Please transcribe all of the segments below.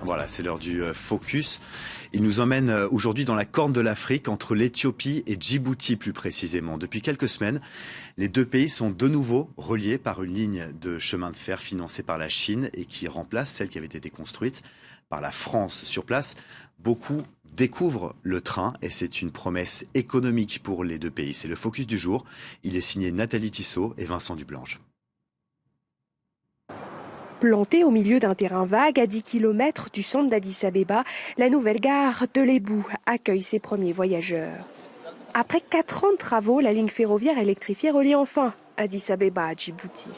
Voilà, c'est l'heure du focus. Il nous emmène aujourd'hui dans la corne de l'Afrique, entre l'Éthiopie et Djibouti plus précisément. Depuis quelques semaines, les deux pays sont de nouveau reliés par une ligne de chemin de fer financée par la Chine et qui remplace celle qui avait été construite par la France. Sur place, beaucoup découvrent le train et c'est une promesse économique pour les deux pays. C'est le focus du jour. Il est signé Nathalie Tissot et Vincent Dublange. Plantée au milieu d'un terrain vague à 10 km du centre d'Addis-Abeba, la nouvelle gare de l'Ébou accueille ses premiers voyageurs. Après 4 ans de travaux, la ligne ferroviaire électrifiée relie enfin Addis-Abeba à Djibouti.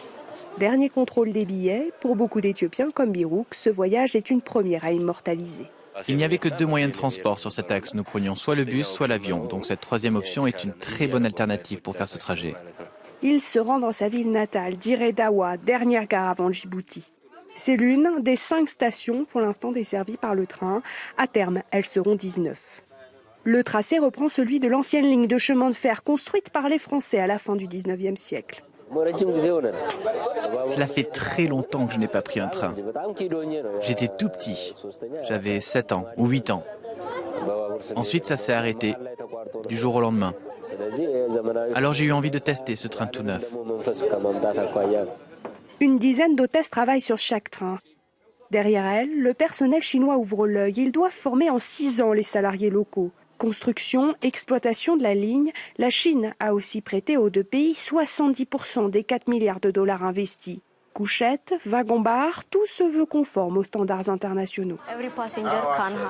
Dernier contrôle des billets, pour beaucoup d'Éthiopiens comme Birouk, ce voyage est une première à immortaliser. Il n'y avait que 2 moyens de transport sur cet axe. Nous prenions soit le bus, soit l'avion. Donc cette troisième option est une très bonne alternative pour faire ce trajet. Il se rend dans sa ville natale, Dire Dawa, dernière gare avant Djibouti. C'est l'une des 5 stations pour l'instant desservies par le train. À terme, elles seront 19. Le tracé reprend celui de l'ancienne ligne de chemin de fer construite par les Français à la fin du 19e siècle. Cela fait très longtemps que je n'ai pas pris un train. J'étais tout petit. J'avais 7 ans ou 8 ans. Ensuite, ça s'est arrêté du jour au lendemain. Alors j'ai eu envie de tester ce train tout neuf. Une dizaine d'hôtesses travaillent sur chaque train. Derrière elles, le personnel chinois ouvre l'œil. Ils doivent former en 6 ans les salariés locaux. Construction, exploitation de la ligne, la Chine a aussi prêté aux deux pays 70% des 4 milliards de dollars investis. Couchettes, wagons-bars, tout se veut conforme aux standards internationaux.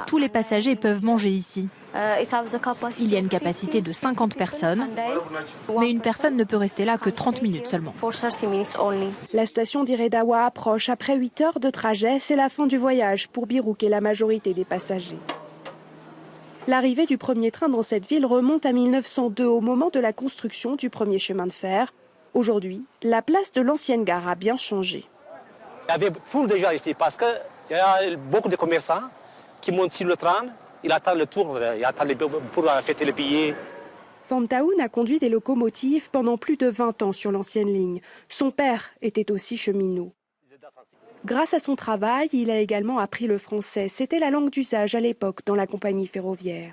Tous les passagers peuvent manger ici. Il y a une capacité de 50 personnes, mais une personne ne peut rester là que 30 minutes seulement. La station d'Ire Dawa approche. Après 8 heures de trajet, c'est la fin du voyage pour Birouk et la majorité des passagers. L'arrivée du premier train dans cette ville remonte à 1902, au moment de la construction du premier chemin de fer. Aujourd'hui, la place de l'ancienne gare a bien changé. Il y avait foule déjà ici parce qu'il y a beaucoup de commerçants qui montent sur le train. Ils attendent le tour, ils attendent pour acheter les billets. Famtaoun a conduit des locomotives pendant plus de 20 ans sur l'ancienne ligne. Son père était aussi cheminot. Grâce à son travail, il a également appris le français. C'était la langue d'usage à l'époque dans la compagnie ferroviaire.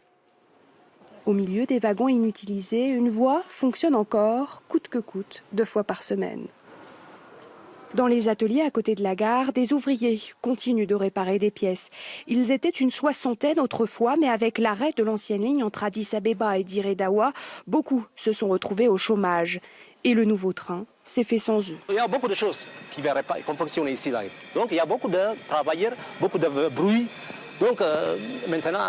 Au milieu des wagons inutilisés, une voie fonctionne encore, coûte que coûte, 2 fois par semaine. Dans les ateliers à côté de la gare, des ouvriers continuent de réparer des pièces. Ils étaient une 60aine autrefois, mais avec l'arrêt de l'ancienne ligne entre Addis-Abeba et Dire Dawa, beaucoup se sont retrouvés au chômage. Et le nouveau train s'est fait sans eux. Il y a beaucoup de choses qui vont fonctionner ici. Là. Donc il y a beaucoup de travailleurs, beaucoup de bruit. Donc maintenant,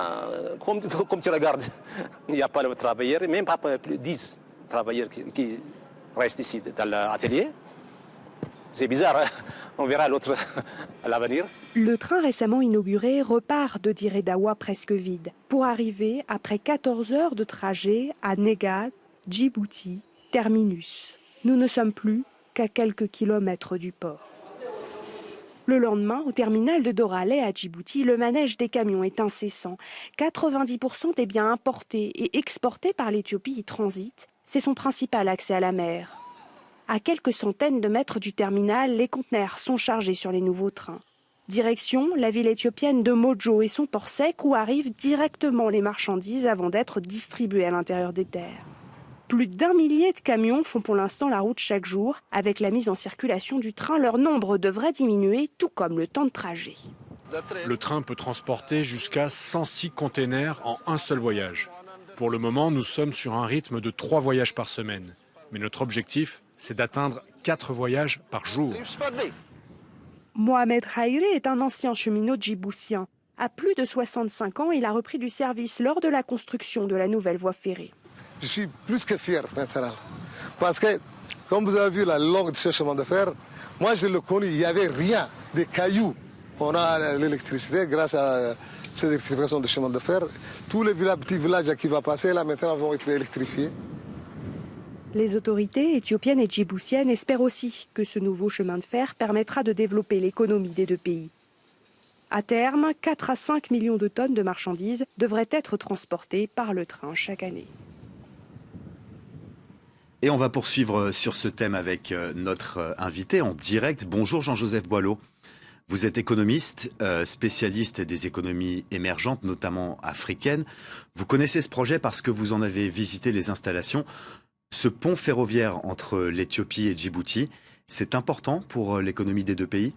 comme tu regardes, il n'y a pas de travailleurs, même pas plus de 10 travailleurs qui restent ici dans l'atelier. C'est bizarre, hein? On verra l'autre à l'avenir. Le train récemment inauguré repart de Dire Dawa presque vide pour arriver après 14 heures de trajet à Negat, Djibouti, terminus. Nous ne sommes plus qu'à quelques kilomètres du port. Le lendemain, au terminal de Doraleh à Djibouti, le manège des camions est incessant. 90% des biens importés et exportés par l'Éthiopie y transitent. C'est son principal accès à la mer. À quelques centaines de mètres du terminal, les conteneurs sont chargés sur les nouveaux trains. Direction la ville éthiopienne de Mojo et son port sec où arrivent directement les marchandises avant d'être distribuées à l'intérieur des terres. Plus d'1 millier de camions font pour l'instant la route chaque jour. Avec la mise en circulation du train, leur nombre devrait diminuer, tout comme le temps de trajet. Le train peut transporter jusqu'à 106 containers en un seul voyage. Pour le moment, nous sommes sur un rythme de 3 voyages par semaine. Mais notre objectif, c'est d'atteindre 4 voyages par jour. Mohamed Haïré est un ancien cheminot djiboutien. À plus de 65 ans, il a repris du service lors de la construction de la nouvelle voie ferrée. Je suis plus que fier maintenant. Parce que, comme vous avez vu la longue de ce chemin de fer, moi je l'ai connu, il n'y avait rien, des cailloux. On a l'électricité grâce à cette électrification du chemin de fer. Tous les petits villages qui vont passer là maintenant vont être électrifiés. Les autorités éthiopiennes et djiboutiennes espèrent aussi que ce nouveau chemin de fer permettra de développer l'économie des deux pays. À terme, 4 à 5 millions de tonnes de marchandises devraient être transportées par le train chaque année. Et on va poursuivre sur ce thème avec notre invité en direct. Bonjour Jean-Joseph Boileau. Vous êtes économiste, spécialiste des économies émergentes, notamment africaines. Vous connaissez ce projet parce que vous en avez visité les installations. Ce pont ferroviaire entre l'Éthiopie et Djibouti, c'est important pour l'économie des deux pays?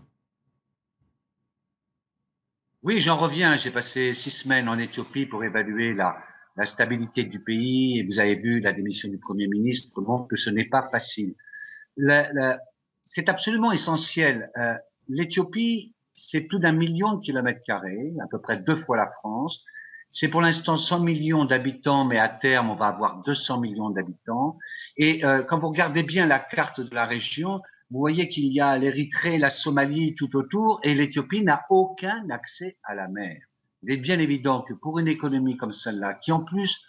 Oui, j'en reviens. J'ai passé 6 semaines en Éthiopie pour évaluer la stabilité du pays et vous avez vu la démission du Premier ministre montre que ce n'est pas facile. C'est absolument essentiel. L'Éthiopie, c'est plus d'1 million de kilomètres carrés, à peu près 2 fois la France. C'est pour l'instant 100 millions d'habitants, mais à terme, on va avoir 200 millions d'habitants. Et quand vous regardez bien la carte de la région, vous voyez qu'il y a l'Érythrée, la Somalie tout autour, et l'Éthiopie n'a aucun accès à la mer. Il est bien évident que pour une économie comme celle-là, qui en plus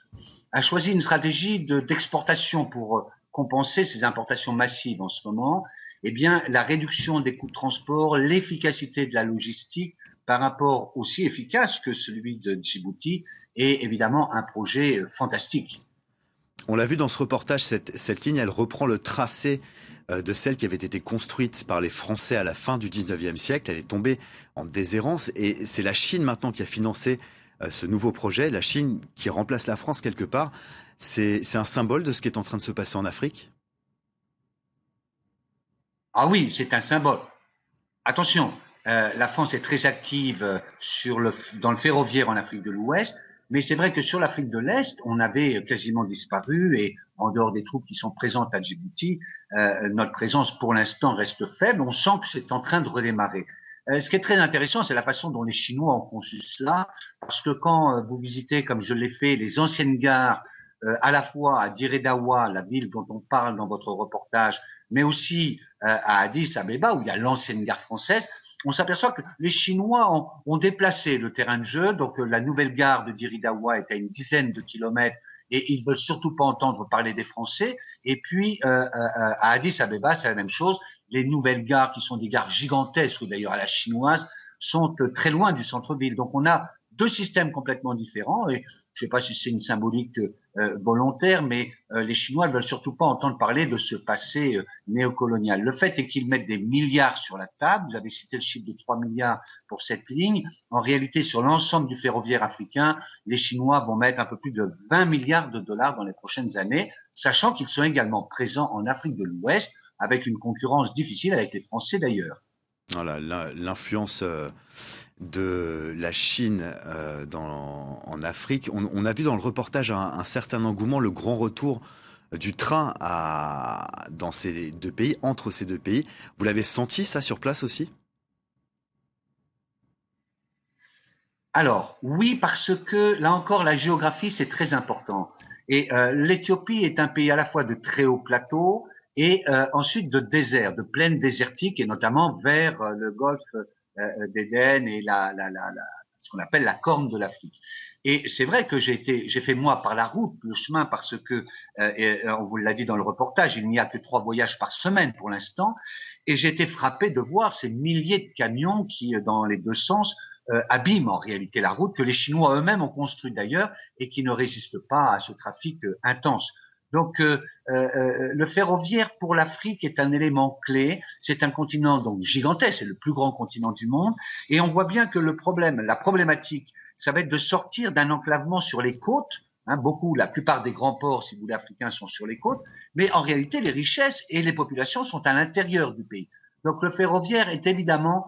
a choisi une stratégie d'exportation pour compenser ces importations massives en ce moment, eh bien, la réduction des coûts de transport, l'efficacité de la logistique par rapport aussi efficace que celui de Djibouti est évidemment un projet fantastique. On l'a vu dans ce reportage, cette ligne, elle reprend le tracé de celle qui avait été construite par les Français à la fin du 19e siècle. Elle est tombée en déshérence et c'est la Chine maintenant qui a financé ce nouveau projet. La Chine qui remplace la France quelque part. C'est un symbole de ce qui est en train de se passer en Afrique? Ah oui, c'est un symbole. Attention, la France est très active dans le ferroviaire en Afrique de l'Ouest, mais c'est vrai que sur l'Afrique de l'Est, on avait quasiment disparu et en dehors des troupes qui sont présentes à Djibouti, notre présence pour l'instant reste faible. On sent que c'est en train de redémarrer. Ce qui est très intéressant, c'est la façon dont les Chinois ont conçu cela, parce que quand vous visitez, comme je l'ai fait, les anciennes gares, à la fois à Dire Dawa, la ville dont on parle dans votre reportage, mais aussi à Addis Abeba, où il y a l'ancienne gare française, on s'aperçoit que les Chinois ont déplacé le terrain de jeu. Donc la nouvelle gare de Dire Dawa est à une dizaine de kilomètres et ils veulent surtout pas entendre parler des Français. Et puis à Addis Abeba, c'est la même chose. Les nouvelles gares, qui sont des gares gigantesques, ou d'ailleurs à la chinoise, sont très loin du centre-ville. Donc on a 2 systèmes complètement différents et je ne sais pas si c'est une symbolique volontaire, mais les Chinois ne veulent surtout pas entendre parler de ce passé néocolonial. Le fait est qu'ils mettent des milliards sur la table. Vous avez cité le chiffre de 3 milliards pour cette ligne. En réalité, sur l'ensemble du ferroviaire africain, les Chinois vont mettre un peu plus de 20 milliards de dollars dans les prochaines années, sachant qu'ils sont également présents en Afrique de l'Ouest, avec une concurrence difficile avec les Français d'ailleurs. Voilà, l'influence de la Chine en Afrique. On a vu dans le reportage un certain engouement, le grand retour du train dans ces deux pays, entre ces deux pays. Vous l'avez senti ça sur place aussi? Alors, oui, parce que là encore, la géographie, c'est très important. Et l'Éthiopie est un pays à la fois de très haut plateau et ensuite de désert, de plaine désertique, et notamment vers le golfe d'Éden et ce qu'on appelle la Corne de l'Afrique. Et c'est vrai que j'ai fait moi par la route le chemin parce que on vous l'a dit dans le reportage, il n'y a que 3 voyages par semaine pour l'instant, et j'ai été frappé de voir ces milliers de camions qui, dans les 2 sens, abîment en réalité la route que les Chinois eux-mêmes ont construite d'ailleurs et qui ne résistent pas à ce trafic intense. Donc le ferroviaire pour l'Afrique est un élément clé. C'est un continent donc gigantesque, c'est le plus grand continent du monde, et on voit bien que la problématique, ça va être de sortir d'un enclavement sur les côtes. La plupart des grands ports, si vous voulez, africains sont sur les côtes, mais en réalité les richesses et les populations sont à l'intérieur du pays. Donc le ferroviaire est évidemment,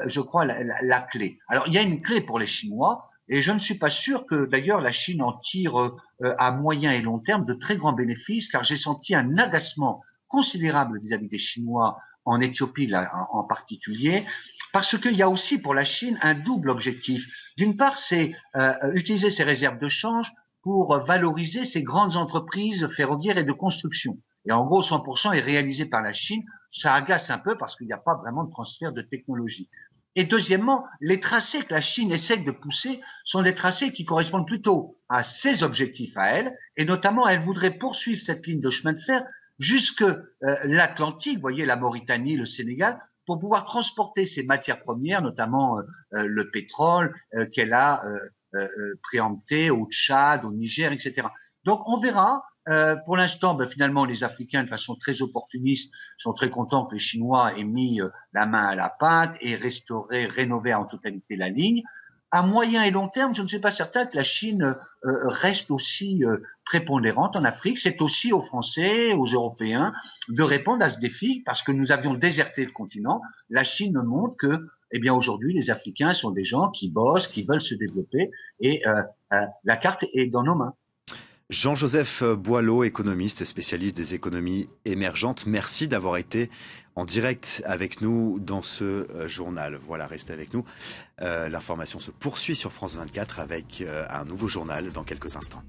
je crois, la clé. Alors il y a une clé pour les Chinois. Et je ne suis pas sûr que d'ailleurs la Chine en tire à moyen et long terme de très grands bénéfices, car j'ai senti un agacement considérable vis-à-vis des Chinois en Éthiopie là, en particulier, parce qu'il y a aussi pour la Chine un double objectif. D'une part, c'est utiliser ses réserves de change pour valoriser ces grandes entreprises ferroviaires et de construction. Et en gros, 100% est réalisé par la Chine. Ça agace un peu parce qu'il n'y a pas vraiment de transfert de technologie. Et deuxièmement, les tracés que la Chine essaie de pousser sont des tracés qui correspondent plutôt à ses objectifs à elle, et notamment elle voudrait poursuivre cette ligne de chemin de fer jusque l'Atlantique, vous voyez la Mauritanie, le Sénégal, pour pouvoir transporter ces matières premières, notamment le pétrole qu'elle a préempté au Tchad, au Niger, etc. Donc on verra Pour l'instant, finalement, les Africains, de façon très opportuniste, sont très contents que les Chinois aient mis la main à la pâte et rénové en totalité la ligne. À moyen et long terme, je ne suis pas certain que la Chine reste aussi prépondérante en Afrique. C'est aussi aux Français, aux Européens de répondre à ce défi parce que nous avions déserté le continent. La Chine montre que, aujourd'hui, les Africains sont des gens qui bossent, qui veulent se développer et la carte est dans nos mains. Jean-Joseph Boileau, économiste, spécialiste des économies émergentes, merci d'avoir été en direct avec nous dans ce journal. Voilà, restez avec nous. L'information se poursuit sur France 24 avec un nouveau journal dans quelques instants.